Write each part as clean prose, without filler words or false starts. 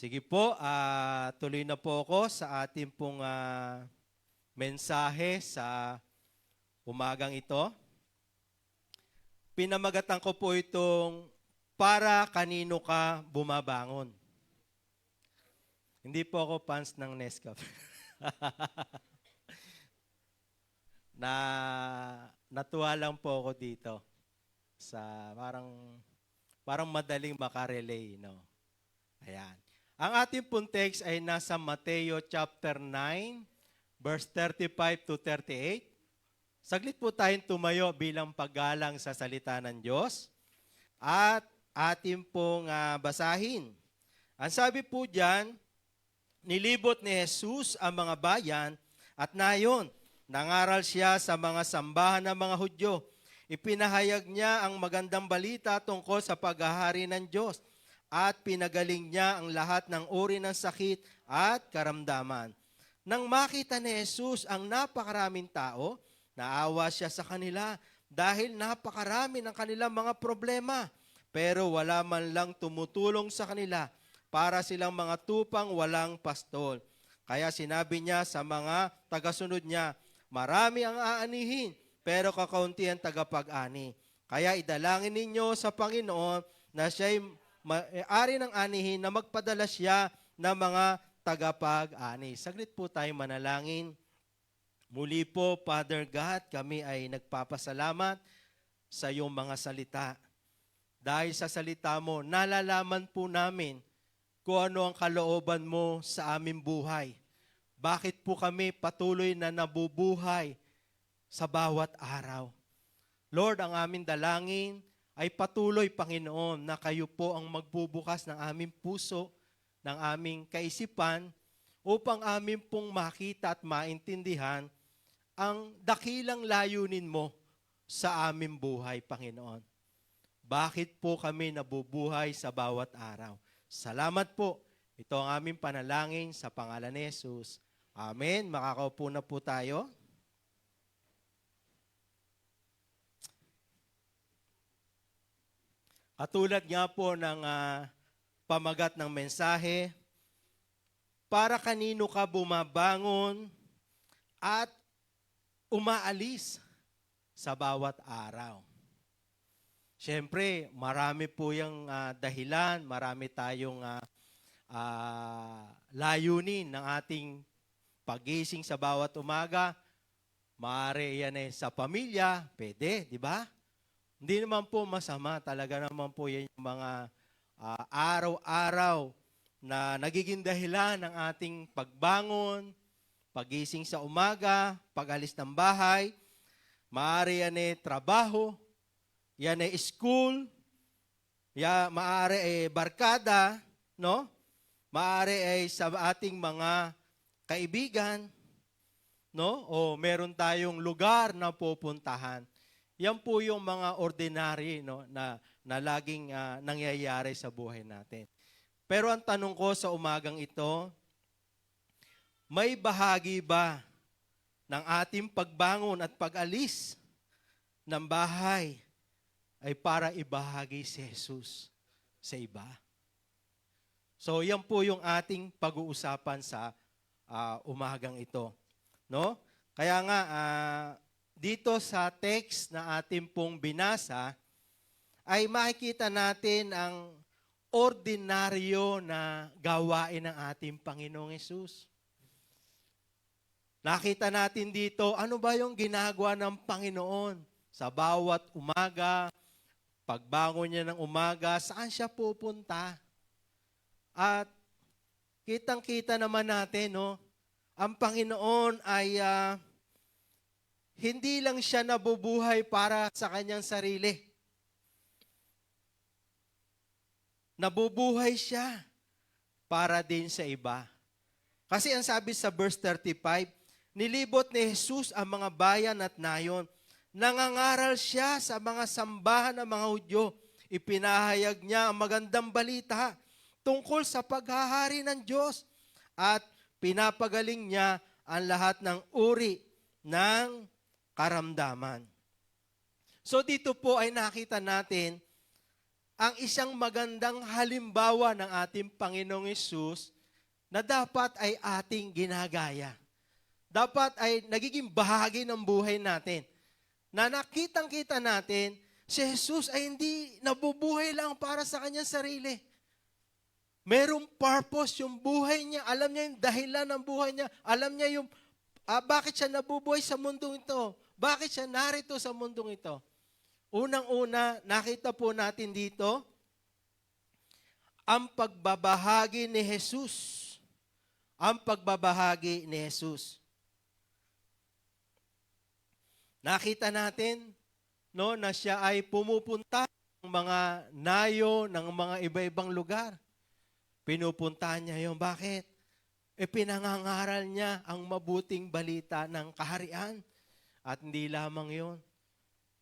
Sige po, tuloy na po ako sa ating pong mensahe sa umagang ito. Pinamagatan ko po itong para kanino ka bumabangon. Hindi po ako fans ng Nescafe. Natuwa lang po ako dito sa parang madaling makarelay, no. Ayan. Ang ating pong text ay nasa Mateo chapter 9, verse 35 to 38. Saglit po tayong tumayo bilang paggalang sa salita ng Diyos at ating pong basahin. Ang sabi po diyan, nilibot ni Jesus ang mga bayan at nayon, nangaral siya sa mga sambahan ng mga Hudyo. Ipinahayag niya ang magandang balita tungkol sa paghahari ng Diyos at pinagaling niya ang lahat ng uri ng sakit at karamdaman. Nang makita ni Jesus ang napakaraming tao, naawa siya sa kanila dahil napakarami ng kanilang mga problema. Pero wala man lang tumutulong sa kanila para silang mga tupang walang pastol. Kaya sinabi niya sa mga tagasunod niya, marami ang aanihin, pero kakaunti ang tagapag-ani. Kaya idalangin ninyo sa Panginoon na siya'y ari ng anihin na magpadala siya ng mga tagapag-ani. Saglit po tayo manalangin. Muli po, Father God, kami ay nagpapasalamat sa iyong mga salita. Dahil sa salita mo, nalalaman po namin kung ano ang kalooban mo sa aming buhay. Bakit po kami patuloy na nabubuhay sa bawat araw? Lord, ang aming dalangin ay patuloy, Panginoon, na kayo po ang magbubukas ng aming puso, ng aming kaisipan, upang amin pong makita at maintindihan ang dakilang layunin mo sa aming buhay, Panginoon. Bakit po kami nabubuhay sa bawat araw? Salamat po. Ito ang aming panalangin sa pangalan ni Jesus. Amen. Makakaupo na po tayo. Katulad nga po ng pamagat ng mensahe, para kanino ka bumabangon at umaalis sa bawat araw. Siyempre, marami po yung dahilan, marami tayong layunin ng ating pagising sa bawat umaga. Maaari yan sa pamilya, pwede, di ba? Hindi naman po masama, talaga naman po yan yung mga araw-araw na nagiging dahilan ng ating pagbangon, pagising sa umaga, pag-alis ng bahay. Maaari yan trabaho, yan school, maaari barkada, no? Maaari sa ating mga kaibigan, no? O meron tayong lugar na pupuntahan. Yan po yung mga ordinary, no, na laging nangyayari sa buhay natin. Pero ang tanong ko sa umagang ito, may bahagi ba ng ating pagbangon at pag-alis ng bahay ay para ibahagi si Jesus sa iba? So yan po yung ating pag-uusapan sa umagang ito, no? Kaya nga dito sa text na ating pong binasa, ay makikita natin ang ordinaryo na gawain ng ating Panginoong Hesus. Nakita natin dito, ano ba yung ginagawa ng Panginoon sa bawat umaga, pagbangon niya ng umaga, saan siya pupunta? At kitang-kita naman natin, no, ang Panginoon ay hindi lang siya nabubuhay para sa kanyang sarili. Nabubuhay siya para din sa iba. Kasi ang sabi sa verse 35, nilibot ni Jesus ang mga bayan at nayon. Nangangaral siya sa mga sambahan ng mga Hudyo. Ipinahayag niya ang magandang balita tungkol sa paghahari ng Diyos. At pinapagaling niya ang lahat ng uri ng karamdaman. So dito po ay nakita natin ang isang magandang halimbawa ng ating Panginoong Hesus na dapat ay ating ginagaya. Dapat ay nagiging bahagi ng buhay natin. Na nakitang-kita natin, si Jesus ay hindi nabubuhay lang para sa kanyang sarili. Merong purpose yung buhay niya. Alam niya yung dahilan ng buhay niya. Alam niya yung bakit siya nabubuhay sa mundong ito. Bakit siya narito sa mundong ito. Unang-una, nakita po natin dito, ang pagbabahagi ni Jesus. Ang pagbabahagi ni Jesus. Nakita natin no, na siya ay pumupunta ng mga nayo ng mga iba-ibang lugar. Pinupuntahan niya yun. Bakit? Pinangangaral niya ang mabuting balita ng kaharian. At hindi lamang yun.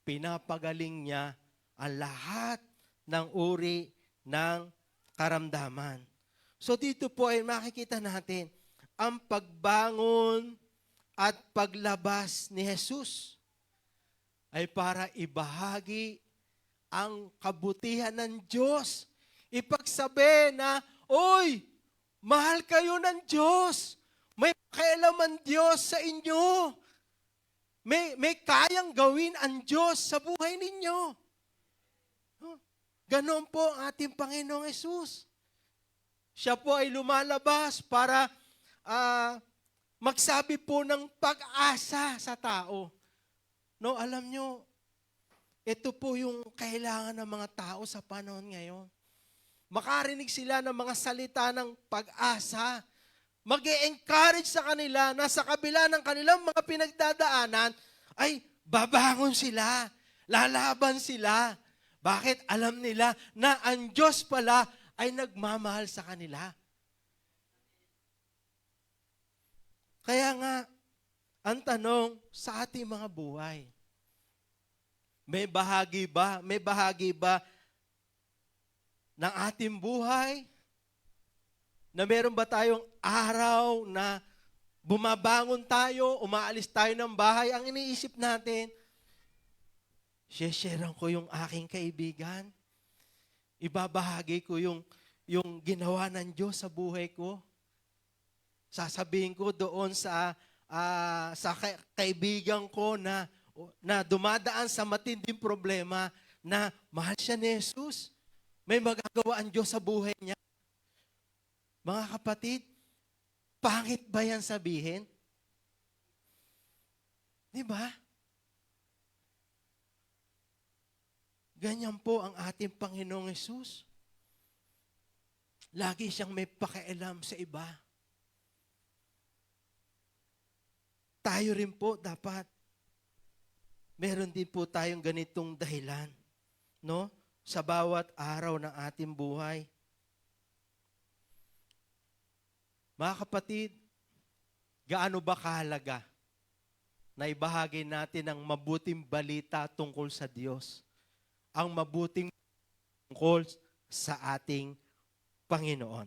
Pinapagaling niya ang lahat ng uri ng karamdaman. So dito po ay makikita natin ang pagbangon at paglabas ni Jesus ay para ibahagi ang kabutihan ng Diyos. Ipagsabi na, oy, mahal kayo ng Diyos. May pakialaman Diyos sa inyo. May kayang gawin ang Diyos sa buhay ninyo. Ganon po ang ating Panginoong Hesus. Siya po ay lumalabas para magsabi po ng pag-asa sa tao. No, alam nyo, ito po yung kailangan ng mga tao sa panahon ngayon. Makarinig sila ng mga salita ng pag-asa. Mag-e-encourage sa kanila na sa kabila ng kanilang mga pinagdadaanan, ay babangon sila, lalaban sila. Bakit? Alam nila na ang Diyos pala ay nagmamahal sa kanila. Kaya nga, ang tanong sa ating mga buhay, may bahagi ba? May bahagi ba ng ating buhay na meron ba tayong araw na bumabangon tayo, umaalis tayo ng bahay, ang iniisip natin, share ko yung aking kaibigan, ibabahagi ko yung ginawa ng Diyos sa buhay ko, sasabihin ko doon sa kaibigan ko na dumadaan sa matinding problema na mahal siya ni Jesus. May magagawa ang Diyos sa buhay niya. Mga kapatid, pangit ba yan sabihin? Di ba? Ganyan po ang ating Panginoong Hesus. Lagi siyang may pakialam sa iba. Tayo rin po dapat meron din po tayong ganitong dahilan, no? Sa bawat araw ng ating buhay. Mga kapatid, gaano ba kahalaga na ibahagi natin ang mabuting balita tungkol sa Diyos? Ang mabuting tungkol sa ating Panginoon.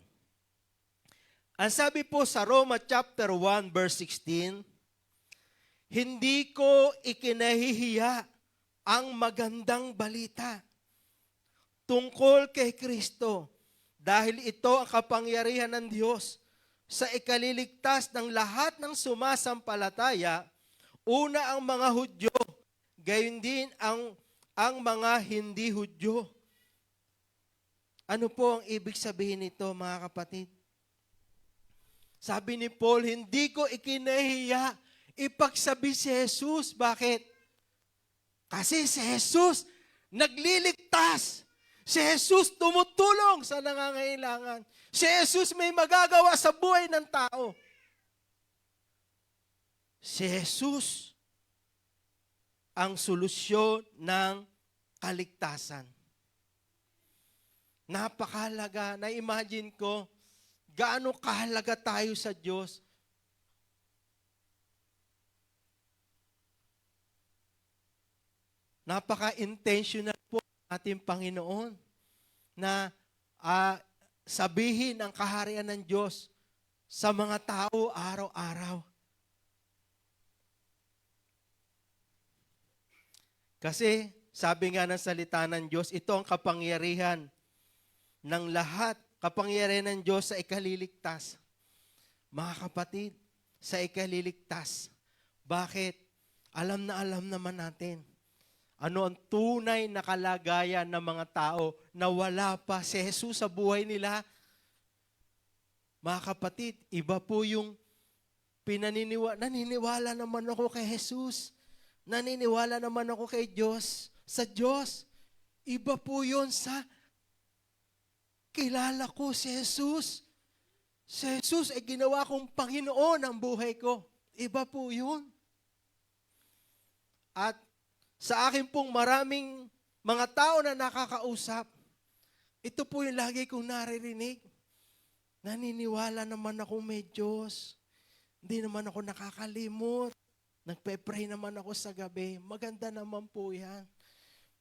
Ang sabi po sa Roma chapter 1 verse 16, hindi ko ikinahihiya ang magandang balita tungkol kay Kristo dahil ito ang kapangyarihan ng Diyos sa ikaliligtas ng lahat ng sumasampalataya, una ang mga Hudyo, gayon din ang mga hindi Hudyo. Ano po ang ibig sabihin nito, mga kapatid? Sabi ni Paul, hindi ko ikinahiya ipagsabi si Jesus. Bakit? Kasi si Jesus nagliligtas. Si Jesus tumutulong sa nangangailangan. Si Jesus may magagawa sa buhay ng tao. Si Jesus ang solusyon ng kaligtasan. Napakahalaga. Na-imagine ko, gaano kahalaga tayo sa Diyos. Napaka-intentional po ating Panginoon na sabihin ang kaharian ng Diyos sa mga tao araw-araw. Kasi Sabi nga ng salita ng Diyos, ito ang kapangyarihan ng lahat. Kapangyarihan ng Diyos sa ikaliligtas. Mga kapatid, sa ikaliligtas. Bakit? Alam naman natin. Ano ang tunay na kalagayan ng mga tao na wala pa si Jesus sa buhay nila? Mga kapatid, iba po yung naniniwala naman ako kay Jesus. Naniniwala naman ako kay Diyos. Sa Diyos. Iba po yun sa kilala ko si Jesus. Si Jesus ay ginawa kong Panginoon ang buhay ko. Iba po yun. At sa akin pong maraming mga tao na nakakausap, ito po yung lagi kong naririnig. Naniniwala naman ako may Diyos. Hindi naman ako nakakalimot. Nagpe-pray naman ako sa gabi. Maganda naman po yan.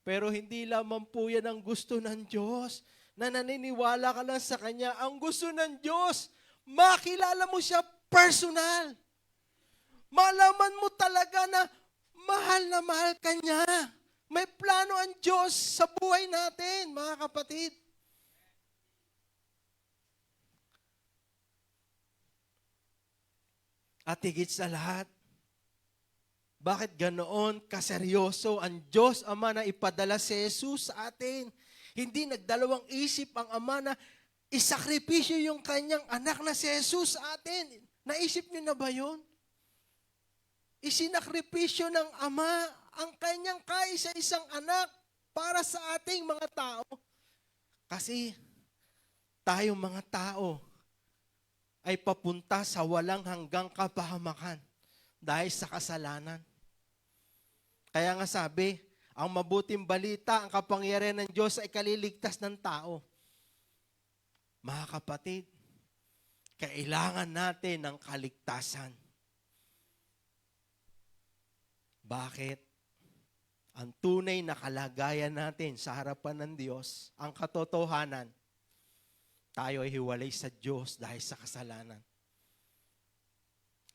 Pero hindi lamang po yan ang gusto ng Diyos. Na naniniwala ka lang sa Kanya. Ang gusto ng Diyos, makilala mo siya personal. Malaman mo talaga na mahal ka niya. May plano ang Diyos sa buhay natin, mga kapatid. At higit sa lahat, bakit ganoon kaseryoso ang Diyos Ama na ipadala si Jesus sa atin? Hindi nagdalawang isip ang Ama na isakripisyo yung kanyang anak na si Jesus sa atin. Naisip niyo na ba yun? Isinakripisyo ng Ama ang kanyang kaisa-isang anak para sa ating mga tao. Kasi tayong mga tao ay papunta sa walang hanggang kapahamakan dahil sa kasalanan. Kaya nga sabi, ang mabuting balita, ang kapangyarihan ng Diyos ay ikaliligtas ng tao. Mga kapatid, kailangan natin ng kaligtasan. Bakit? Ang tunay na kalagayan natin sa harapan ng Diyos, ang katotohanan, tayo ay hiwalay sa Diyos dahil sa kasalanan.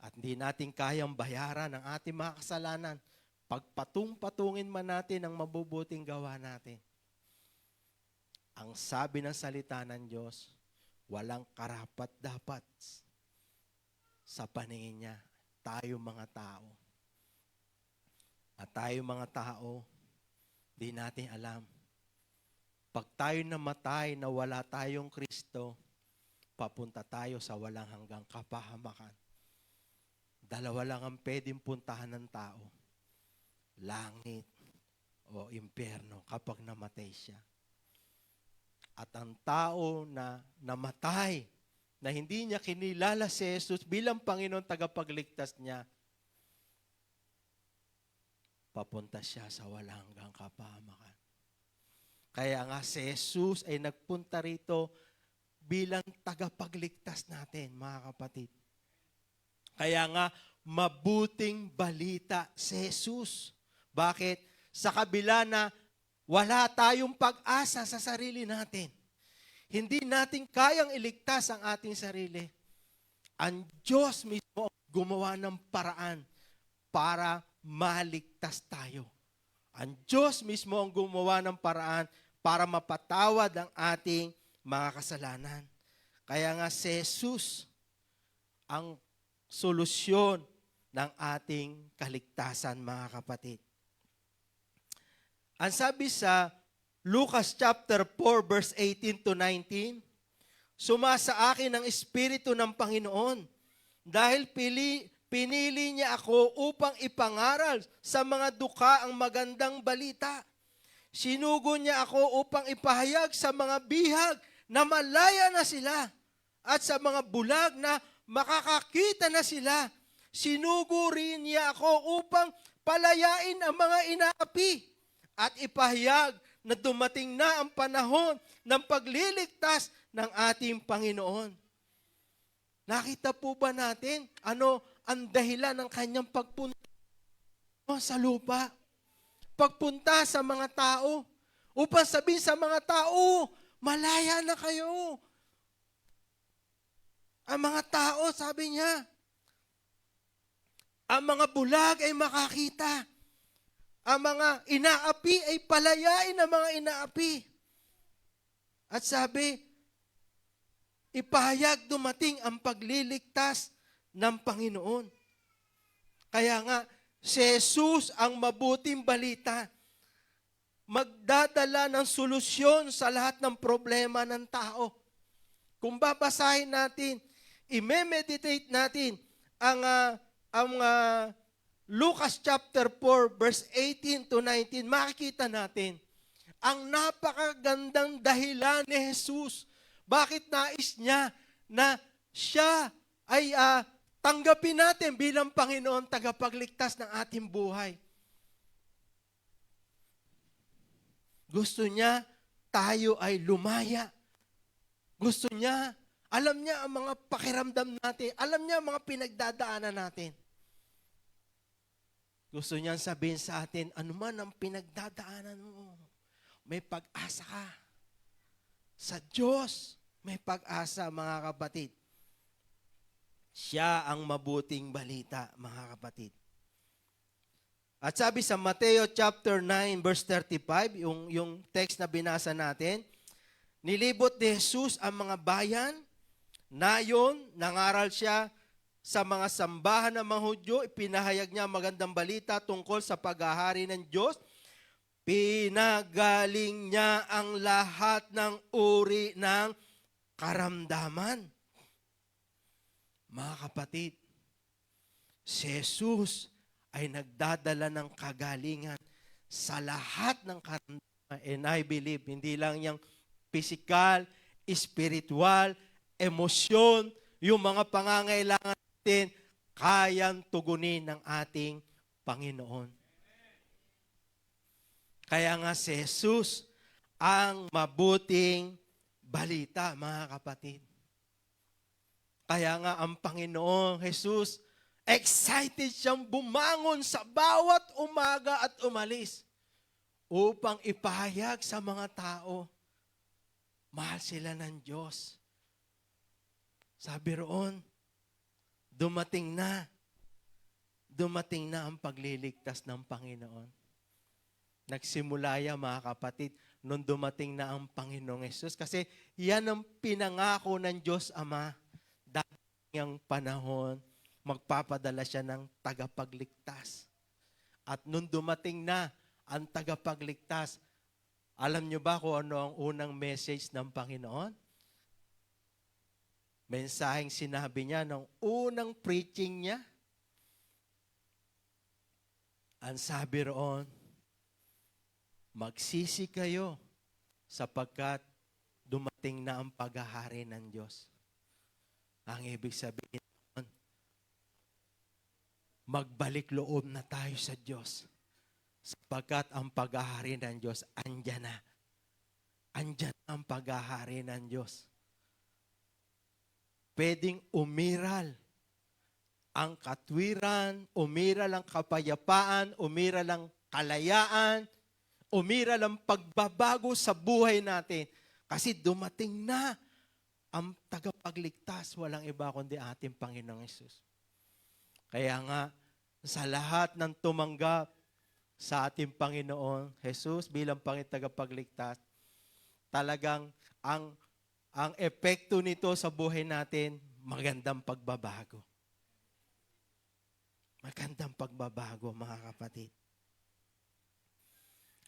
At hindi natin kayang bayaran ang ating mga kasalanan. Pagpatung-patungin man natin ang mabubuting gawa natin. Ang sabi ng salita ng Diyos, walang karapat-dapat sa paningin niya. Tayo mga tao. At tayo mga tao, di natin alam. Pag tayo namatay na wala tayong Kristo, papunta tayo sa walang hanggang kapahamakan. Dalawa lang ang pwedeng puntahan ng tao. Langit o impyerno kapag namatay siya. At ang tao na namatay, na hindi niya kinilala si Jesus bilang Panginoon tagapagligtas niya, papunta siya sa walang hanggang kapahamakan. Kaya nga si Jesus ay nagpunta rito bilang tagapagligtas natin, mga kapatid. Kaya nga, mabuting balita si Jesus. Bakit? Sa kabila na wala tayong pag-asa sa sarili natin. Hindi natin kayang iligtas ang ating sarili. Ang Diyos mismo gumawa ng paraan para maligtas tayo. Ang Diyos mismo ang gumawa ng paraan para mapatawad ang ating mga kasalanan. Kaya nga si Jesus ang solusyon ng ating kaligtasan, mga kapatid. Ang sabi sa Lucas chapter 4 verse 18 to 19, sumasa akin ang Espiritu ng Panginoon dahil pinili niya ako upang ipangaral sa mga duka ang magandang balita. Sinugo niya ako upang ipahayag sa mga bihag na malaya na sila at sa mga bulag na makakakita na sila. Sinugo rin niya ako upang palayain ang mga inaapi at ipahayag na dumating na ang panahon ng pagliligtas ng ating Panginoon. Nakita po ba natin ano ang dahilan ng kanyang pagpunta sa lupa? Pagpunta sa mga tao upang sabihin sa mga tao, malaya na kayo. Ang mga tao, sabi niya, ang mga bulag ay makakita. Ang mga inaapi ay palayain ang mga inaapi. At sabi, ipahayag dumating ang pagliligtas ng Panginoon. Kaya nga, si Jesus ang mabuting balita. Magdadala ng solusyon sa lahat ng problema ng tao. Kung babasahin natin, i-meditate natin ang Lucas chapter 4 verse 18 to 19, makikita natin ang napakagandang dahilan ni Jesus. Bakit nais niya na siya ay tanggapin natin bilang Panginoon tagapagligtas ng ating buhay? Gusto niya tayo ay lumaya. Gusto niya, alam niya ang mga pakiramdam natin. Alam niya ang mga pinagdadaanan natin. Gusto niya sabihin sa atin, ano man ang pinagdadaanan mo, may pag-asa ka. Sa Diyos, may pag-asa, mga kapatid. Siya ang mabuting balita, mga kapatid. At sabi sa Mateo chapter 9 verse 35, yung text na binasa natin, nilibot ni Jesus ang mga bayan, nayon, nangaral siya sa mga sambahan ng mga Hudyo, ipinahayag niya magandang balita tungkol sa paghahari ng Diyos. Pinagaling niya ang lahat ng uri ng karamdaman. Mga kapatid, si Jesus ay nagdadala ng kagalingan sa lahat ng karamdaman. And I believe, hindi lang yung physical, spiritual, emosyon, yung mga pangangailangan natin, kayang tugunin ng ating Panginoon. Kaya nga si Jesus ang mabuting balita, mga kapatid. Kaya nga ang Panginoon Jesus, excited siyang bumangon sa bawat umaga at umalis upang ipahayag sa mga tao, mahal sila ng Diyos. Sabi roon, dumating na ang pagliligtas ng Panginoon. Nagsimula yan, mga kapatid, nung dumating na ang Panginoong Yesus. Kasi yan ang pinangako ng Diyos Ama. Dahil yung panahon, magpapadala siya ng tagapagligtas. At nung dumating na ang tagapagligtas, alam niyo ba kung ano ang unang message ng Panginoon? Mensaheng sinabi niya nung unang preaching niya. Ang sabi roon, magsisi kayo sapagkat dumating na ang paghahari ng Diyos. Ang ibig sabihin, magbalik loob na tayo sa Diyos sapagkat ang paghahari ng Diyos andyan na. Andyan ang paghahari ng Diyos. Pwedeng umiral ang katwiran, umiral ang kapayapaan, umiral ang kalayaan, umiral ang pagbabago sa buhay natin. Kasi dumating na ang tagapagligtas, walang iba kundi ating Panginoong Hesus. Kaya nga, sa lahat ng tumanggap sa ating Panginoon Hesus bilang tagapagligtas, talagang ang epekto nito sa buhay natin, magandang pagbabago. Magandang pagbabago, mga kapatid.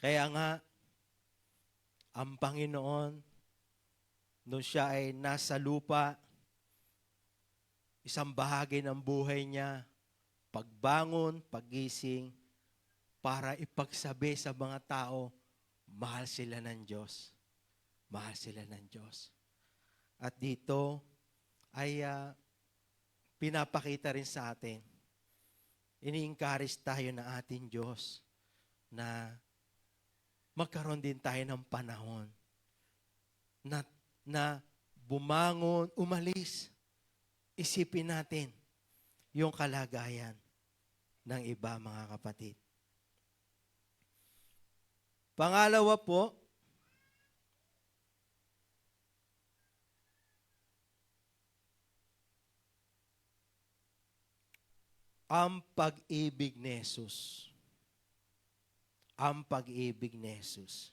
Kaya nga, ang Panginoon, nung siya ay nasa lupa, isang bahagi ng buhay niya, pagbangon, pagising, para ipagsabi sa mga tao, mahal sila ng Diyos. Mahal sila ng Diyos. At dito ay pinapakita rin sa atin, ini-encourage tayo ng ating Diyos na magkaroon din tayo ng panahon na bumangon, umalis. Isipin natin yung kalagayan ng iba, mga kapatid. Pangalawa po, ang pag-ibig ni Jesus. ang pag-ibig ni Jesus.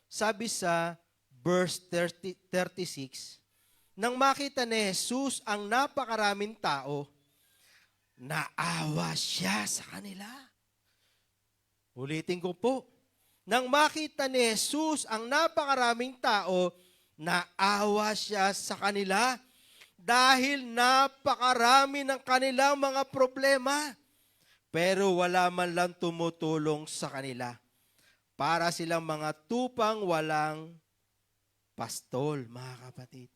Sabi sa verse 36, nang makita ni Jesus ang napakaraming tao, naawa siya sa kanila. Ulitin ko po. Nang makita ni Jesus ang napakaraming tao, naawa siya sa kanila dahil napakarami ng kanilang mga problema. Pero wala man lang tumutulong sa kanila. Para silang mga tupang walang pastol, mga kapatid.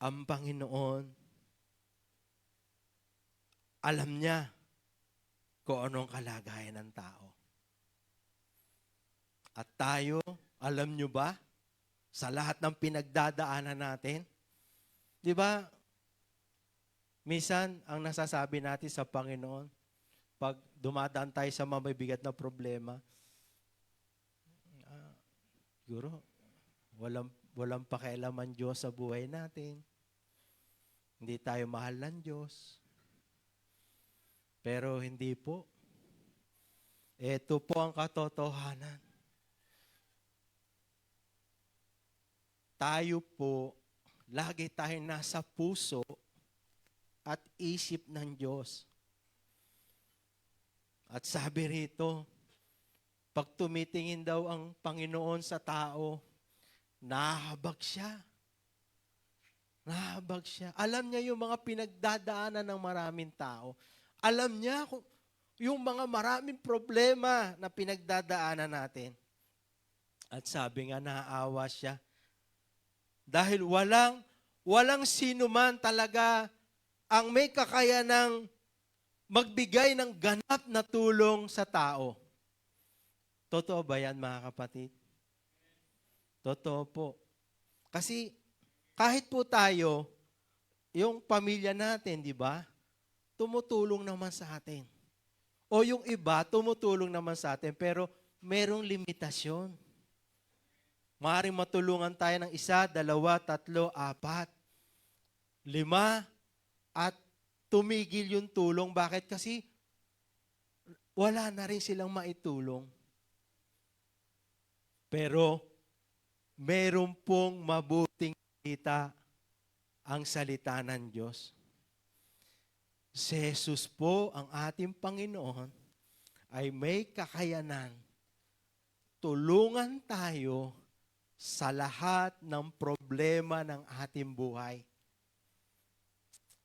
Ang Panginoon, alam niya kung anong kalagayan ng tao. At tayo, alam niyo ba, sa lahat ng pinagdadaanan natin, di ba, minsan, ang nasasabi natin sa Panginoon, pag dumadaan tayo sa mabibigat na problema, siguro, walang pakialaman Diyos sa buhay natin. Hindi tayo mahal ng Diyos. Pero hindi po. Ito po ang katotohanan. Tayo po, lagi tayong nasa puso at isip ng Diyos. At sabi rito, pag tumitingin daw ang Panginoon sa tao, nahabag siya. Nahabag siya. Alam niya yung mga pinagdadaanan ng maraming tao. Alam niya kung yung mga maraming problema na pinagdadaanan natin. At sabi nga, naawa siya. Dahil walang sino man talaga ang may kakayanang magbigay ng ganap na tulong sa tao. Totoo ba yan, mga kapatid? Totoo po. Kasi kahit po tayo, yung pamilya natin, di ba? Tumutulong naman sa atin. O yung iba, tumutulong naman sa atin, pero merong limitasyon. Maaaring matulungan tayo ng 1, 2, 3, 4, 5, at tumigil yung tulong. Bakit? Kasi wala na rin silang maitulong. Pero meron pong mabuting salita ang salita ng Diyos. Si Jesus po, ang ating Panginoon, ay may kakayanan tulungan tayo sa lahat ng problema ng ating buhay.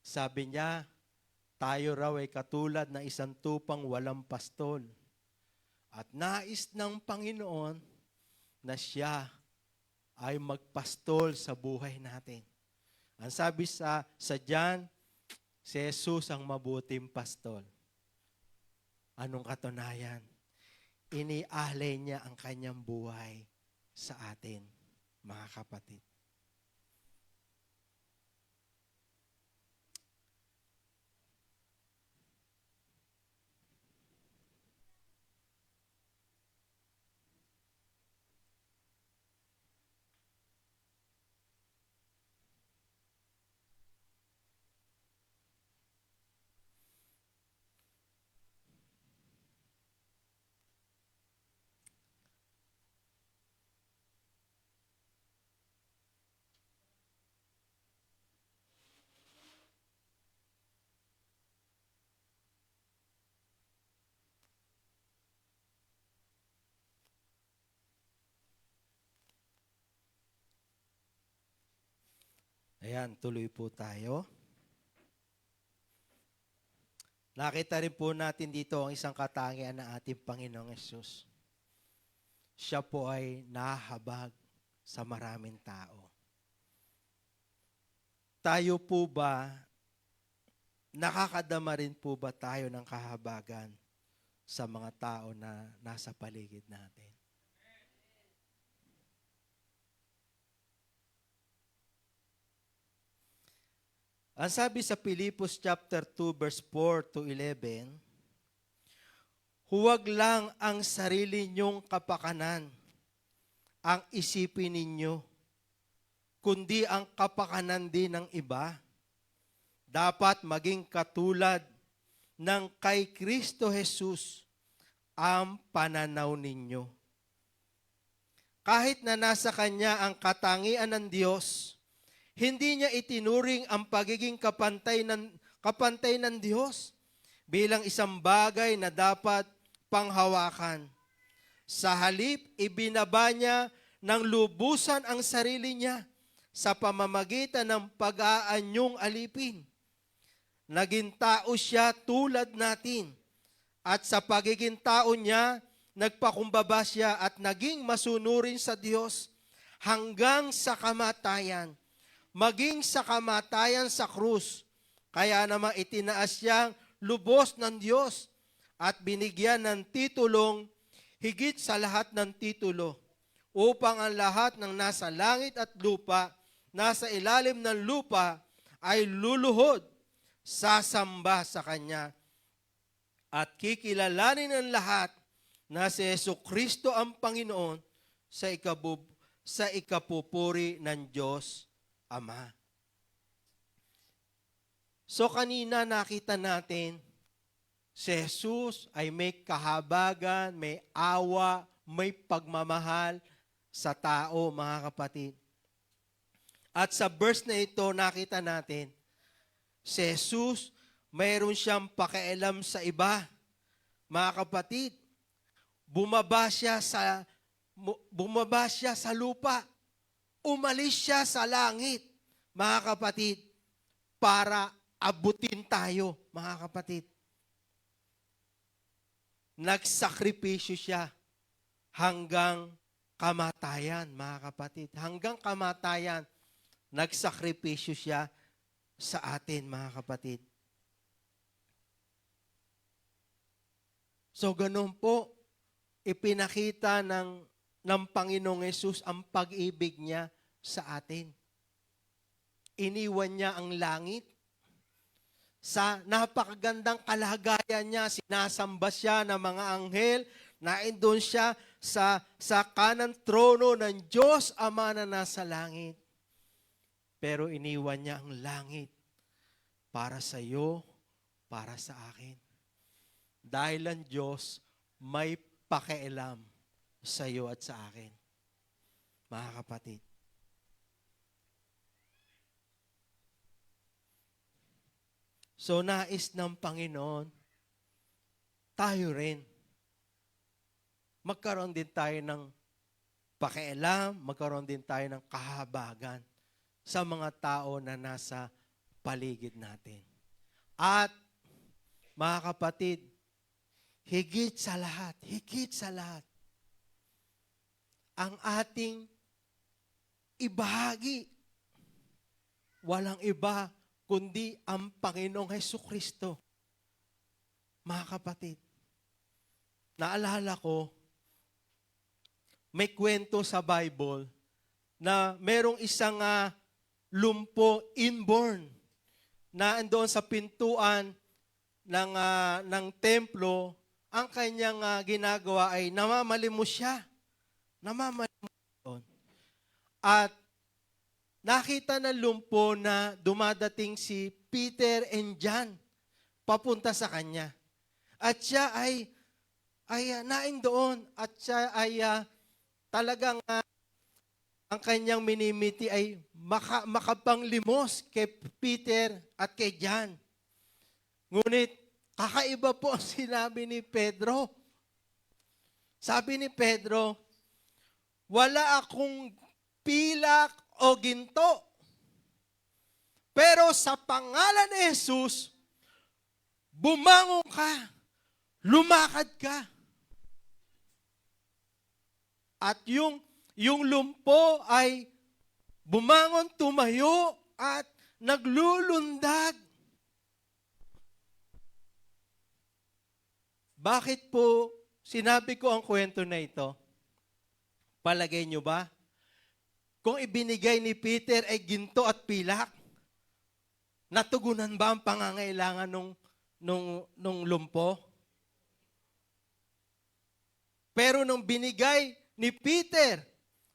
Sabi niya, tayo raw ay katulad na isang tupang walang pastol. At nais ng Panginoon na siya ay magpastol sa buhay natin. Ang sabi sa John, si Jesus ang mabuting pastol. Anong katunayan? Inialay niya ang kanyang buhay sa atin, mga kapatid. Ayan, tuloy po tayo. Nakita rin po natin dito ang isang katangian ng ating Panginoong Yesus. Siya po ay nahahabag sa maraming tao. Tayo po ba, nakakadama rin po ba tayo ng kahabagan sa mga tao na nasa paligid natin? Ang sabi sa Filipos chapter 2 verse 4 to 11, huwag lang ang sarili niyong kapakanan ang isipin ninyo, kundi ang kapakanan din ng iba. Dapat maging katulad ng kay Kristo Jesus ang pananaw ninyo. Kahit na nasa Kanya ang katangian ng Diyos, hindi Niya itinuring ang pagiging kapantay ng Diyos bilang isang bagay na dapat panghawakan. Sa halip, ibinaba Niya ng lubusan ang sarili Niya sa pamamagitan ng pag-aanyong alipin. Naging tao Siya tulad natin, at sa pagiging tao Niya, nagpakumbaba Siya at naging masunurin sa Diyos hanggang sa kamatayan, maging sa kamatayan sa krus. Kaya naman itinaas Siyang lubos ng Diyos at binigyan ng titulong higit sa lahat ng titulo, upang ang lahat ng nasa langit at lupa, nasa ilalim ng lupa, ay luluhod, sasamba sa Kanya, at kikilalanin ng lahat na si Jesucristo ang Panginoon sa ikapupuri ng Diyos Ama. So kanina nakita natin, si Jesus ay may kahabagan, may awa, may pagmamahal sa tao, mga kapatid. At sa verse na ito, nakita natin, si Jesus, mayroon siyang pakialam sa iba. Mga kapatid, bumaba siya sa lupa. Umalis siya sa langit, mga kapatid, para abutin tayo, mga kapatid. Nagsakripisyo siya hanggang kamatayan, mga kapatid. Hanggang kamatayan, nagsakripisyo siya sa atin, mga kapatid. So, ganun po, ipinakita ng Panginoong Yesus ang pag-ibig niya sa atin. Iniwan niya ang langit. Sa napakagandang kalagayan niya, sinasamba siya ng mga anghel, naindun siya sa kanang trono ng Diyos Ama na nasa langit. Pero iniwan niya ang langit para sa iyo, para sa akin. Dahil ang Diyos may pakialam sa iyo at sa akin, mga kapatid. So nais ng Panginoon, tayo rin, magkaroon din tayo ng pakialam, magkaroon din tayo ng kahabagan sa mga tao na nasa paligid natin. At mga kapatid, higit sa lahat, ang ating ibahagi, walang iba kundi ang Panginoong Hesukristo. Mga kapatid, naalala ko, may kwento sa Bible na merong isang lumpo inborn na andoon sa pintuan ng templo. Ang kanyang ginagawa ay namamalimos siya. Namamalimos doon. At nakita ng lumpo na dumadating si Peter and John papunta sa kanya. At siya ay nain doon. At siya ay talagang ang kanyang minimiti ay makapanglimos kay Peter at kay John. Ngunit kakaiba po ang sinabi ni Pedro. Sabi ni Pedro, wala akong pilak o ginto. Pero sa pangalan ni Jesus, bumangon ka, lumakad ka. At yung lumpo ay bumangon, tumayo, at naglulundag. Bakit po sinabi ko ang kwento na ito? Palagay nyo ba? Kung ibinigay ni Peter ay ginto at pilak, natugunan ba ang pangangailangan nung lumpo? Pero nung binigay ni Peter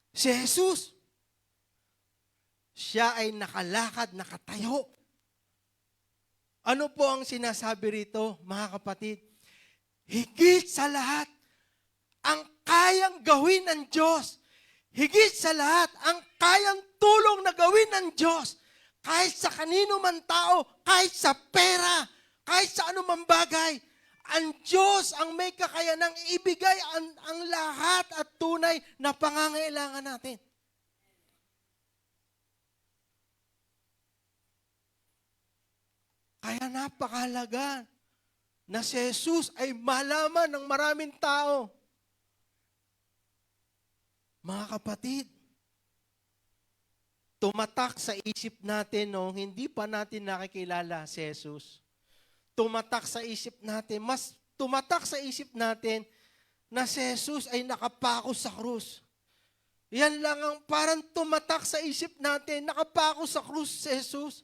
si Jesus, siya ay nakalakad, nakatayo. Ano po ang sinasabi rito, mga kapatid? Higit sa lahat, ang kayang gawin ng Diyos. Higit sa lahat, ang kayang tulong na gawin ng Diyos. Kahit sa kanino man tao, kahit sa pera, kahit sa anumang bagay, ang Diyos ang may kakayanang ibigay ang lahat at tunay na pangangailangan natin. Kaya napakahalaga na si Jesus ay malaman ng maraming tao. Mga kapatid, tumatak sa isip natin nung hindi pa natin nakikilala si Jesus. Tumatak sa isip natin, mas tumatak sa isip natin na si Jesus ay nakapako sa krus. Yan lang ang parang tumatak sa isip natin, nakapako sa krus si Jesus.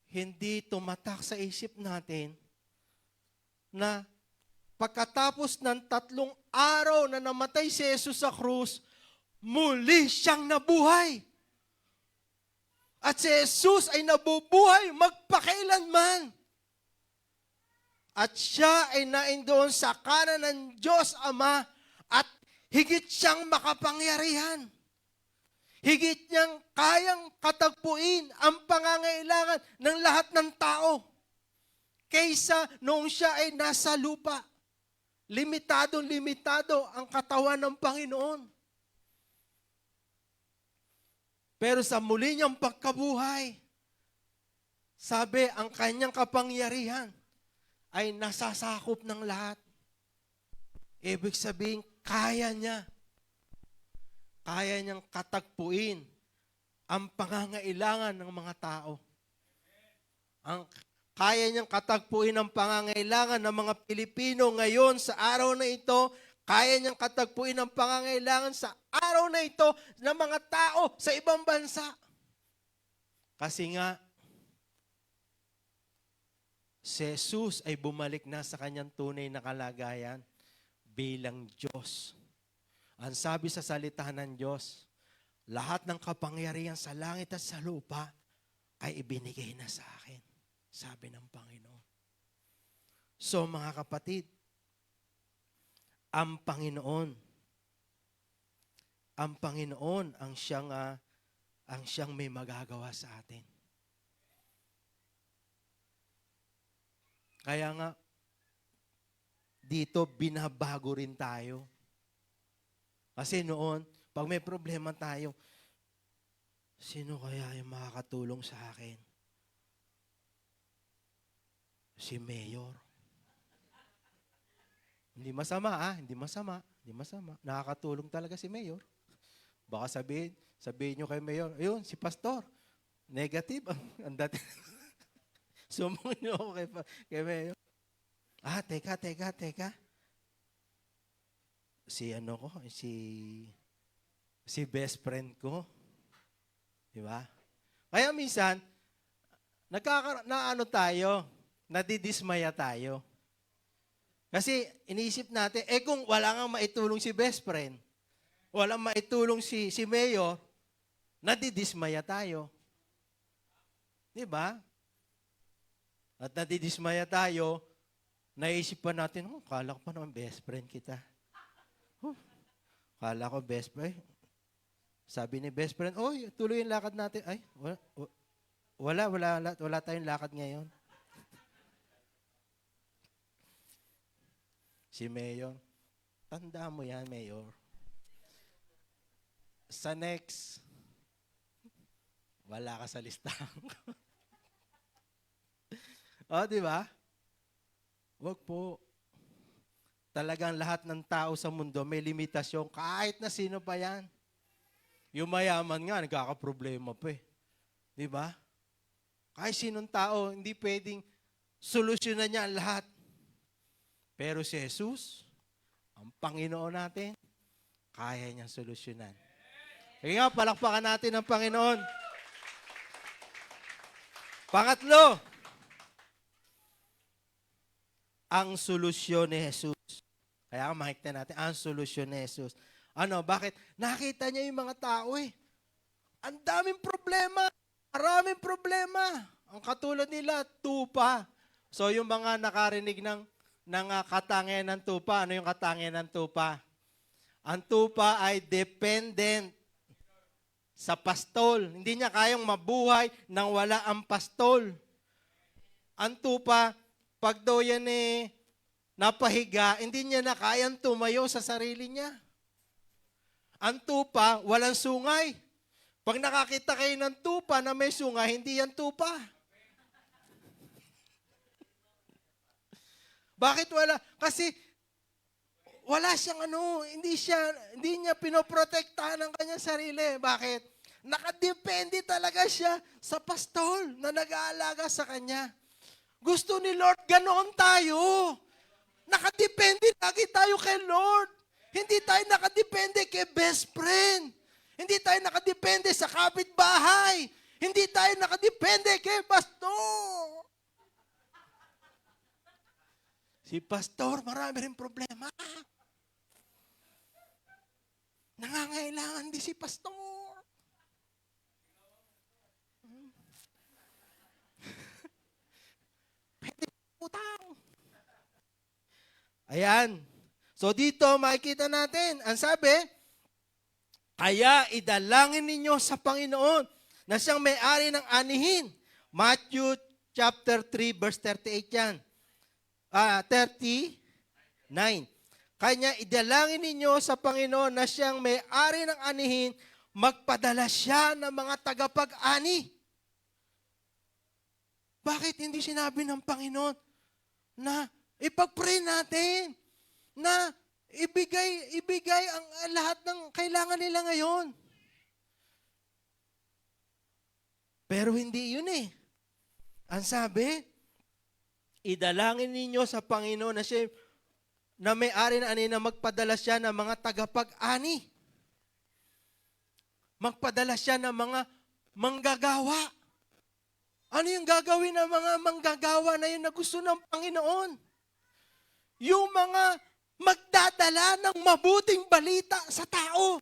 Hindi tumatak sa isip natin na pagkatapos ng 3 araw na namatay si Jesus sa krus, muli siyang nabuhay. At si Jesus ay nabubuhay magpakailanman. At siya ay naindoon sa kanan ng Diyos Ama at higit siyang makapangyarihan. Higit niyang kayang katagpuin ang pangangailangan ng lahat ng tao. Kaysa noong siya ay nasa lupa. Limitado ang katawan ng Panginoon. Pero sa muli niyang pagkabuhay, sabi, ang kanyang kapangyarihan ay nasasakop ng lahat. Ibig sabihin, kaya niya. Kaya niyang katagpuin ang pangangailangan ng mga tao. Kaya niyang katagpuin ang pangangailangan ng mga Pilipino ngayon sa araw na ito. Kaya niyang katagpuin ang pangangailangan sa araw na ito ng mga tao sa ibang bansa. Kasi nga, si Jesus ay bumalik na sa kanyang tunay na kalagayan bilang Diyos. Ang sabi sa salita ng Diyos, lahat ng kapangyarihan sa langit at sa lupa ay ibinigay na sa akin, sabi ng Panginoon. So mga kapatid, ang Panginoon ang siyang may magagawa sa atin. Kaya nga, dito binabago rin tayo. Kasi noon, pag may problema tayo, sino kaya yung makakatulong sa akin? Si Mayor. Hindi masama, hindi masama. Nakakatulong talaga si Mayor. Baka sabihin nyo kay Mayor, ayun, si Pastor. Negative ang dati. Sumbong nyo ako kay Mayor. Teka. Si best friend ko. Di ba? Kaya minsan, nadidismaya tayo. Kasi iniisip natin, kung wala nga maitulong si best friend, walang maitulong si Mayor, nadidismaya tayo. Di ba? At nadidismaya tayo, naisip pa natin, kala ko pa naman best friend kita. Kala ko best friend. Sabi ni best friend, tuloy yung lakad natin. Ay, wala tayong lakad ngayon. Si Mayor, tanda mo yan, Mayor. Sa next, wala ka sa listahan. Di ba? Wag po. Talagang lahat ng tao sa mundo may limitasyon, kahit na sino pa yan. Yung mayaman nga, nagkakaproblema pa eh. Di ba? Kahit sinong tao, hindi pwedeng solusyonan niya ang lahat. Pero si Jesus, ang Panginoon natin, kaya niyang solusyonan. Kaya nga, palakpakan natin ang Panginoon. Pangatlo, ang solusyon ni Jesus. Kaya makikita natin, ang solusyon ni Jesus. Bakit? Nakita niya yung mga tao eh. Ang daming problema. Maraming problema. Ang katulad nila, tupa. So yung mga nakarinig ng katangian ng tupa, ano yung katangian ng tupa? Ang tupa ay dependent sa pastol. Hindi niya kayang mabuhay nang wala ang pastol. Ang tupa, pag daw yan napahiga, hindi niya na kayang tumayo sa sarili niya. Ang tupa, walang sungay. Pag nakakita kayo ng tupa na may sungay, hindi yan tupa. Bakit wala? Kasi wala siyang hindi niya pinoprotektahan ang kanyang sarili. Bakit? Nakadepende talaga siya sa pastol na nag-aalaga sa kanya. Gusto ni Lord, ganoon tayo. Nakadepende lagi tayo kay Lord. Hindi tayo nakadepende kay best friend. Hindi tayo nakadepende sa kapitbahay. Hindi tayo nakadepende kay pastor. Si pastor, marami rin problema. Nangangailangan din si pastor. Pwede utang. Ayan. So dito makikita natin, ang sabi, kaya idalangin ninyo sa Panginoon na siyang may-ari ng anihin. Matthew chapter 3 verse 38 yan. 39. Kanya idalangin ninyo sa Panginoon na siyang may-ari ng anihin, magpadala siya ng mga tagapag-ani. Bakit hindi sinabi ng Panginoon na ipag-pray natin, na ibigay ang lahat ng kailangan nila ngayon? Pero hindi yun eh. Ang sabi, idalangin ninyo sa Panginoon na siya na may-ari na ani na magpadala siya ng mga tagapag-ani. Magpadala siya ng mga manggagawa. Ano yung gagawin ng mga manggagawa na yun na gusto ng Panginoon? Yung mga magdadala ng mabuting balita sa tao.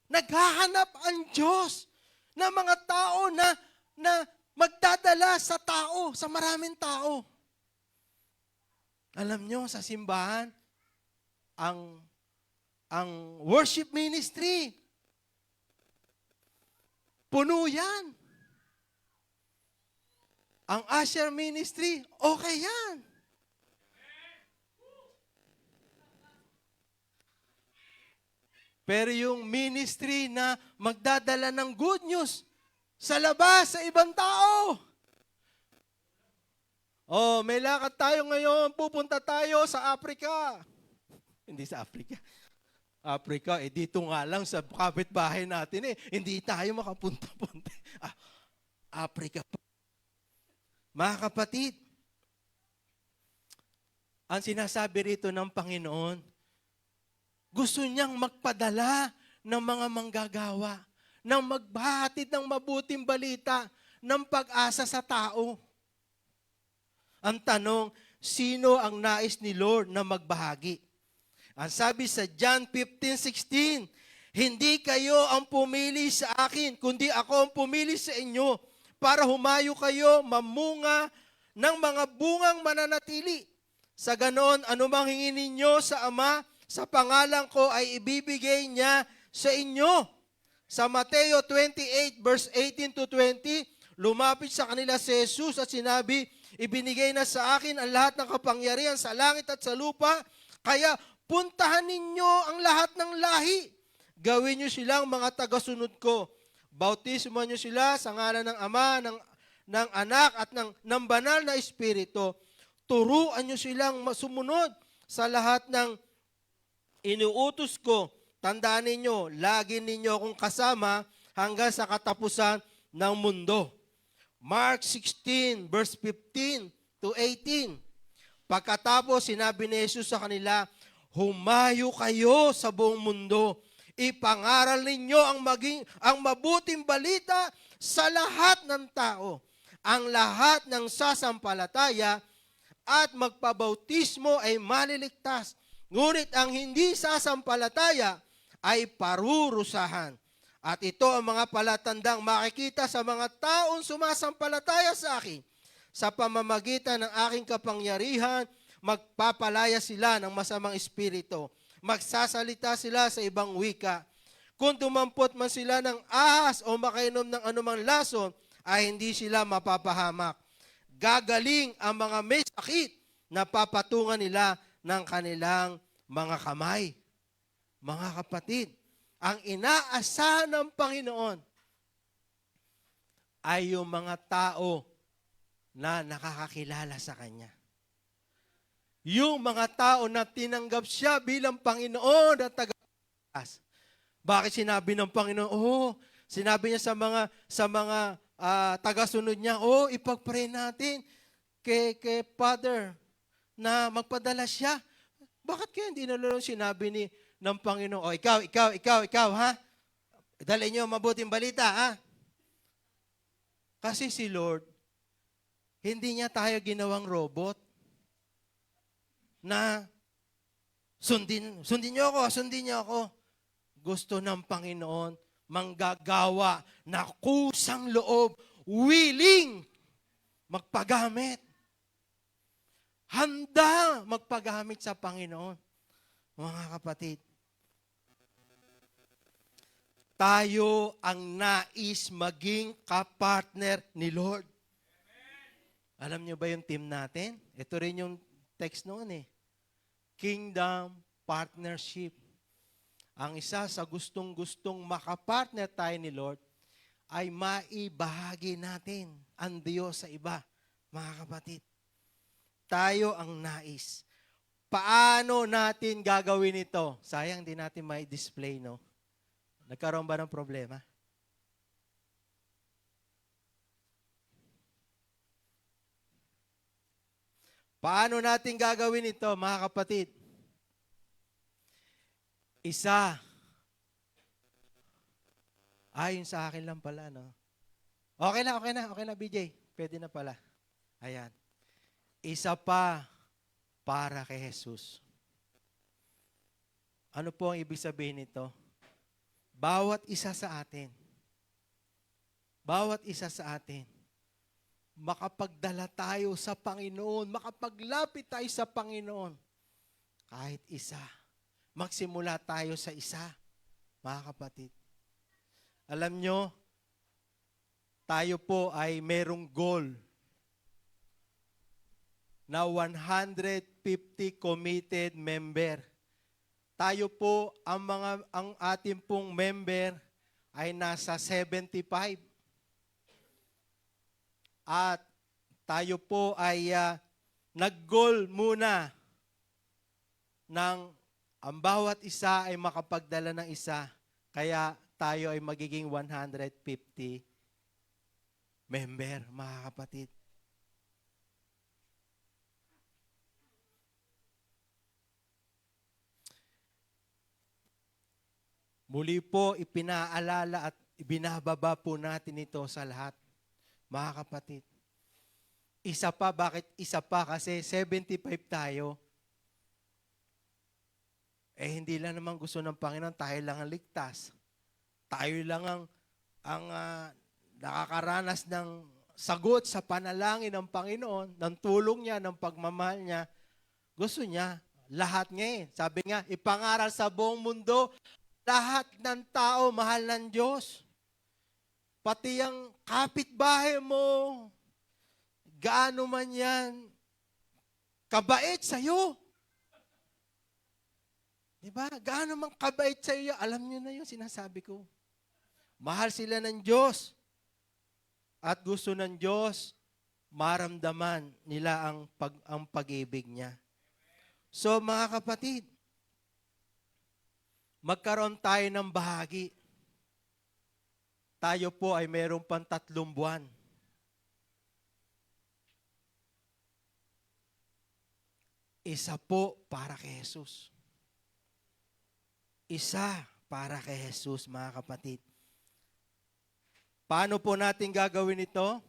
Naghahanap ang Diyos ng mga tao na magdadala sa tao, sa maraming tao. Alam nyo, sa simbahan, ang worship ministry, puno yan. Ang usher ministry, okay yan. Pero yung ministry na magdadala ng good news sa labas, sa ibang tao. Oh, may lakad tayo ngayon, pupunta tayo sa Africa. Hindi sa Africa. Africa, dito nga lang sa kapitbahay natin hindi tayo makapunta-punta. Africa pa. Mga kapatid, ang sinasabi rito ng Panginoon, gusto niyang magpadala ng mga manggagawa, ng magbahatid ng mabuting balita, ng pag-asa sa tao. Ang tanong, sino ang nais ni Lord na magbahagi? Ang sabi sa John 15:16, hindi kayo ang pumili sa akin, kundi ako ang pumili sa inyo para humayo kayo mamunga ng mga bungang mananatili. Sa ganon, anumang hingin ninyo sa Ama, sa pangalan ko ay ibibigay niya sa inyo. Sa Mateo 28 verse 18 to 20, lumapit sa kanila si Jesus at sinabi, ibinigay na sa akin ang lahat ng kapangyarihan sa langit at sa lupa, kaya puntahan ninyo ang lahat ng lahi. Gawin niyo silang mga tagasunod ko. Bautismo niyo sila sa ngalan ng Ama, ng Anak at ng Banal na Espiritu. Turuan niyo silang sumunod sa lahat ng inuutos ko. Tandaan ninyo, lagi ninyo akong kasama hanggang sa katapusan ng mundo. Mark 16, verse 15 to 18. Pagkatapos, sinabi ni Jesus sa kanila, humayo kayo sa buong mundo. Ipangaral ninyo ang mabuting balita sa lahat ng tao. Ang lahat ng sasampalataya at magpabautismo ay maliligtas. Ngunit ang hindi sasampalataya ay parurusahan. At ito ang mga palatandang makikita sa mga taong sumasampalataya sa akin. Sa pamamagitan ng aking kapangyarihan, magpapalaya sila ng masamang espiritu. Magsasalita sila sa ibang wika. Kung dumampot man sila ng ahas o makainom ng anumang lason, ay hindi sila mapapahamak. Gagaling ang mga may sakit na papatungan nila ng kanilang mga kamay. Mga kapatid, ang inaasahan ng Panginoon ay yung mga tao na nakakakilala sa Kanya. Yung mga tao na tinanggap siya bilang Panginoon at tagapagligtas. Bakit sinabi ng Panginoon? Sinabi niya sa mga tagasunod niya, ipag-pray natin kay Father na magpadala siya. Bakit kaya hindi na lang sinabi ng Panginoon, ikaw, ha? Dali niyo mabuting balita, ha? Kasi si Lord, hindi niya tayo ginawang robot na sundin niyo ako. Gusto ng Panginoon, manggagawa na kusang loob, willing magpagamit. Handa magpagamit sa Panginoon. Mga kapatid, tayo ang nais maging kapartner ni Lord. Alam niyo ba yung team natin? Ito rin yung text noon Kingdom Partnership. Ang isa sa gustong-gustong makapartner tayo ni Lord ay maibahagi natin ang Diyos sa iba, mga kapatid. Tayo ang nais. Paano natin gagawin ito? Sayang, di natin may display, no? Nagkaroon ba ng problema? Paano natin gagawin ito, mga kapatid? Isa. Ayon sa akin lang pala, no? Okay na, BJ. Pwede na pala. Ayan. Isa pa para kay Jesus. Ano po ang ibig sabihin nito? Bawat isa sa atin, makapagdala tayo sa Panginoon, makapaglapit tayo sa Panginoon, kahit isa. Magsimula tayo sa isa, mga kapatid. Alam nyo, tayo po ay merong goal na 150 committed member. Tayo po, ang ating pong member ay nasa 75. At tayo po ay nag-goal muna ng ang bawat isa ay makapagdala ng isa. Kaya tayo ay magiging 150 member, mga kapatid. Muli po, ipinaalala at ibinababa po natin ito sa lahat, mga kapatid. Isa pa, bakit isa pa? Kasi 75 tayo. Hindi lang naman gusto ng Panginoon, tayo lang ang ligtas. Tayo lang ang nakakaranas ng sagot sa panalangin ng Panginoon, ng tulong niya, ng pagmamahal niya. Gusto niya, lahat ngayon. Sabi nga, ipangaral sa buong mundo, lahat ng tao mahal ng Diyos. Pati ang kapitbahay mo, gaano man yan, kabait sa'yo. Diba? Gaano man kabait sa'yo, alam nyo na yun, sinasabi ko. Mahal sila ng Diyos. At gusto ng Diyos, maramdaman nila ang pag-ibig niya. So mga kapatid, magkaroon tayo ng bahagi. Tayo po ay mayroong pang 3 buwan. Isa po para kay Jesus. Isa para kay Jesus, mga kapatid. Paano po natin gagawin ito?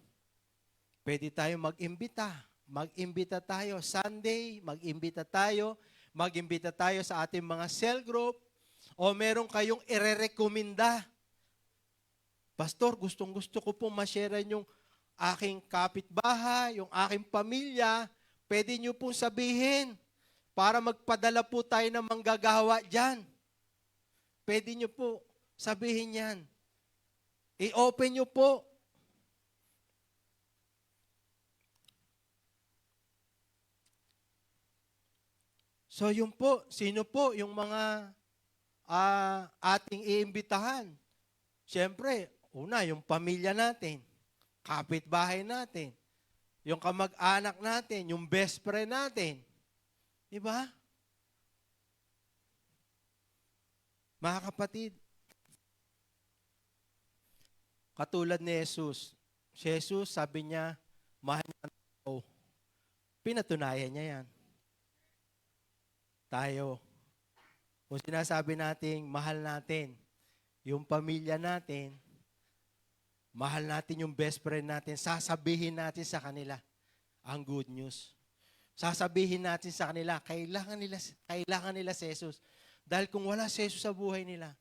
Pwede tayo mag-imbita. Mag-imbita tayo Sunday, mag-imbita tayo sa ating mga cell group, o meron kayong irerekomenda Pastor, gustong-gusto ko pong ma-share yung aking kapitbahay, yung aking pamilya. Pwede nyo pong sabihin para magpadala po tayo ng manggagawa dyan. Pwede nyo po sabihin yan. I-open nyo po. So yun po, sino po yung mga ating iimbitahan? Siyempre, una, yung pamilya natin, kapitbahay natin, yung kamag-anak natin, yung best friend natin. Diba? Mga kapatid, katulad ni Jesus. Si Jesus, sabi niya, mahal niya ang tao. Pinatunayan niya yan. Tayo, kung sinasabi natin, mahal natin yung pamilya natin, mahal natin yung best friend natin, sasabihin natin sa kanila ang good news. Sasabihin natin sa kanila, kailangan nila si Jesus. Dahil kung wala si Jesus sa buhay nila,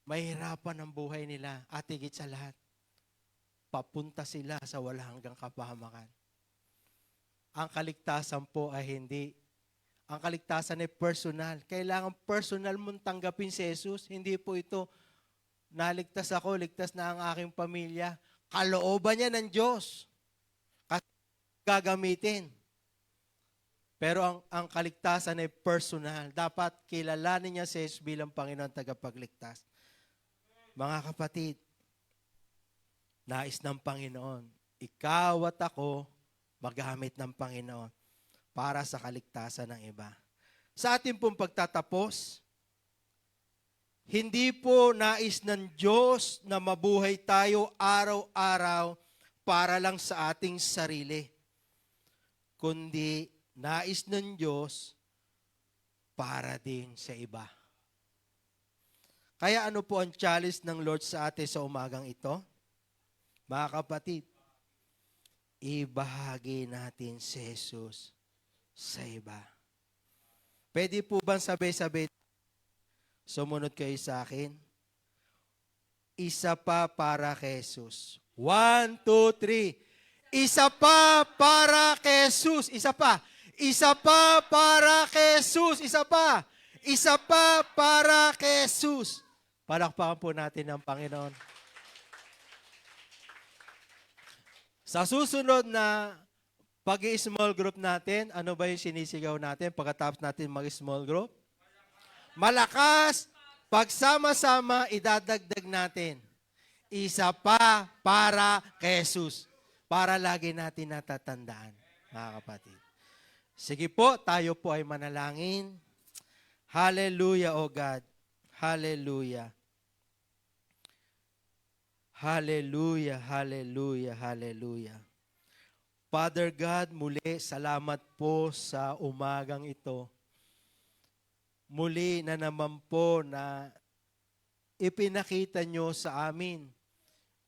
mahirapan ang buhay nila at higit sa lahat, papunta sila sa wala hanggang kapahamakan. Ang kaligtasan po ay hindi. Ang kaligtasan ay personal. Kailangan personal mong tanggapin si Jesus. Hindi po ito, naligtas ako, ligtas na ang aking pamilya. Kalooban niya ng Diyos. Kasi gagamitin. Pero ang kaligtasan ay personal. Dapat kilalanin niya si Jesus bilang Panginoon tagapagligtas. Mga kapatid, nais ng Panginoon, ikaw at ako magamit ng Panginoon para sa kaligtasan ng iba. Sa ating pong pagtatapos, hindi po nais ng Diyos na mabuhay tayo araw-araw para lang sa ating sarili, kundi nais ng Diyos para din sa iba. Kaya ano po ang challenge ng Lord sa atin sa umagang ito? Mga kapatid, ibahagi natin si Jesus sa iba. Pwede po bang sabay-sabay sumunod kayo sa akin? Isa pa para kay Jesus. 1, 2, 3. Isa pa para kay Jesus. Isa pa. Isa pa para kay Jesus. Isa pa. Isa pa para kay Jesus. Palakpakan po natin ang Panginoon. Sa susunod na pag-i-small group natin, ano ba yung sinisigaw natin pagkatapos natin mag-small group? Malakas, pagsama-sama, idadagdag natin. Isa pa para kay Jesus. Para lagi natin natatandaan, mga kapatid. Sige po, tayo po ay manalangin. Hallelujah, O God. Hallelujah. Hallelujah, hallelujah, hallelujah. Father God, muli salamat po sa umagang ito. Muli na naman po na ipinakita nyo sa amin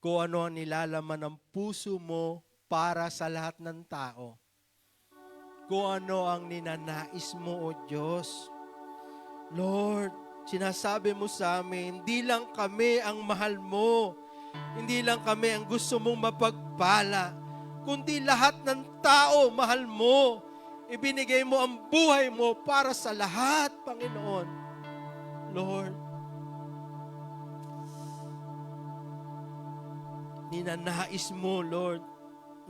kung ano ang nilalaman ng puso mo para sa lahat ng tao. Kung ano ang ninanais mo, O Diyos. Lord, sinasabi mo sa amin, hindi lang kami ang mahal mo, hindi lang kami ang gusto mong mapagpala, kundi lahat ng tao mahal mo. Ibinigay mo ang buhay mo para sa lahat, Panginoon. Lord, ninanais mo, Lord,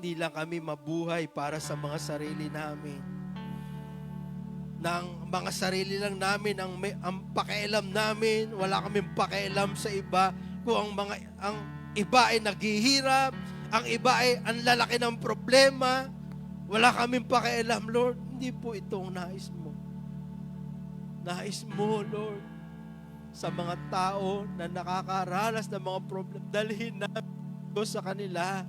hindi lang kami mabuhay para sa mga sarili namin. Nang mga sarili lang namin ang pakialam namin, wala kaming pakialam sa iba. Kung ang iba ay naghihirap, ang iba ay ang lalaki ng problema, wala kaming pakialam, Lord. Hindi po itong nais mo. Nais mo, Lord, sa mga tao na nakakaranas ng mga problema, dalhin namin ito sa kanila.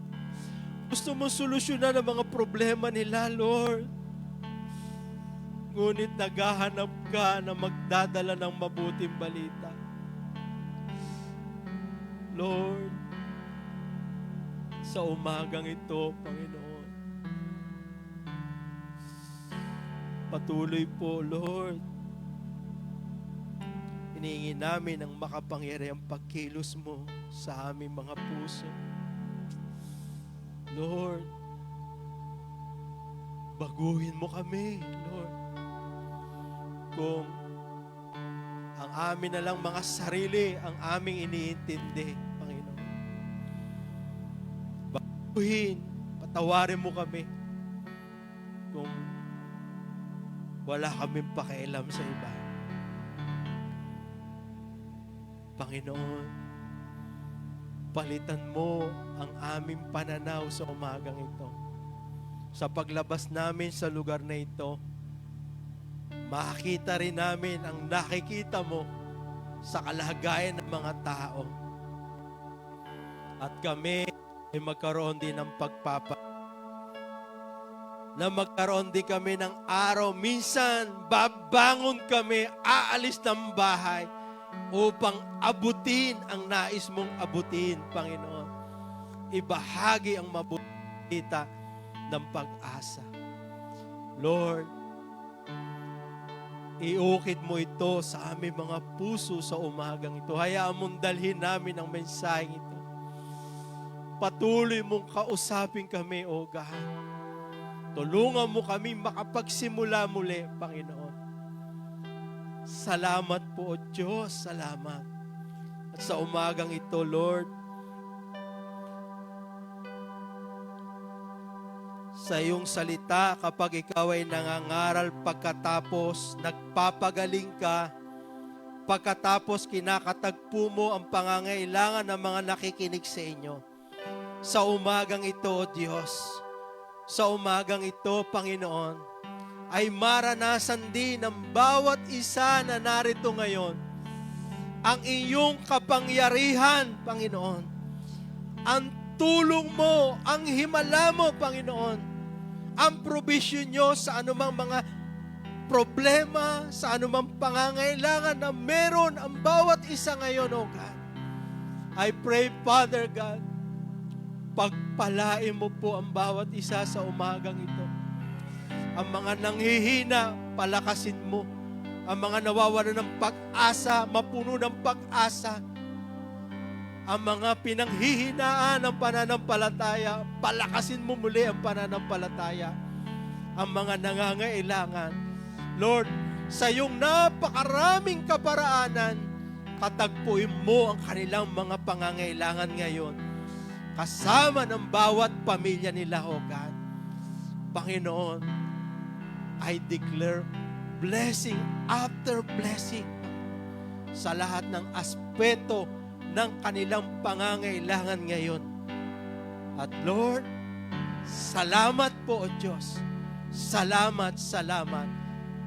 Gusto mo solusyonan ang mga problema nila, Lord. Ngunit naghahanap ka na magdadala ng mabuting balita. Lord, sa umagang ito, Panginoon, patuloy po, Lord. hinihingi namin ang makapangyarihang pagkilos mo sa aming mga puso. Lord, baguhin mo kami, Lord. Kung ang amin na lang mga sarili ang aming iniintindi, Panginoon. Baguhin, patawarin mo kami kung wala kaming pakialam sa iba. Panginoon, palitan mo ang aming pananaw sa umagang ito. Sa paglabas namin sa lugar na ito, makita rin namin ang nakikita mo sa kalagayan ng mga tao. At kami ay magkaroon din ng na magkaroon din kami ng araw. Minsan, babangon kami, aalis ng bahay upang abutin ang nais mong abutin, Panginoon. Ibahagi ang mabuti ng pag-asa. Lord, iukit mo ito sa aming mga puso sa umagang ito. Hayaan mong dalhin namin ang mensaheng ito. Patuloy mong kausapin kami, O God. Tulungan mo kami makapagsimula muli, Panginoon. Salamat po, O Diyos. Salamat. At sa umagang ito, Lord, sa iyong salita, kapag ikaw ay nangangaral pagkatapos nagpapagaling ka, pagkatapos kinakatagpo mo ang pangangailangan ng mga nakikinig sa inyo. Sa umagang ito, O Diyos, sa umagang ito, Panginoon, ay maranasan din ng bawat isa na narito ngayon ang iyong kapangyarihan, Panginoon. Ang tulong mo, ang himala mo, Panginoon. Ang provision nyo sa anumang mga problema, sa anumang pangangailangan na meron ang bawat isa ngayon, O God. I pray, Father God, pagpalain mo po ang bawat isa sa umagang ito. Ang mga nanghihina, palakasin mo. Ang mga nawawalan ng pag-asa, mapuno ng pag-asa. Ang mga pinanghihinaan ng pananampalataya, palakasin mo muli ang pananampalataya. Ang mga nangangailangan, Lord, sa iyong napakaraming kaparaanan, katagpuin mo ang kanilang mga pangangailangan ngayon. Kasama ng bawat pamilya nila, O God. Panginoon, I declare blessing after blessing sa lahat ng aspeto ng kanilang pangangailangan ngayon. At Lord, salamat po, O Diyos. Salamat, salamat.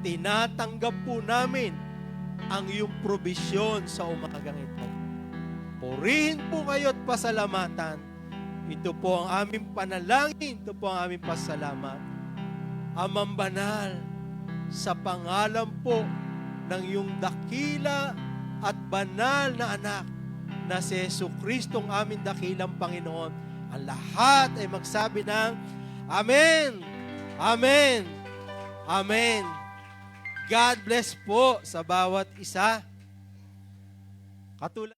Tinatanggap po namin ang iyong probisyon sa umagang ito. Purihin po kayo at pasalamatan. Ito po ang aming panalangin. Ito po ang aming pasalamat. Amang banal, sa pangalan po ng iyong dakila at banal na anak na si Jesucristo ang aming dakilang Panginoon. Ang lahat ay magsabi ng Amen! Amen! Amen! God bless po sa bawat isa. Katulad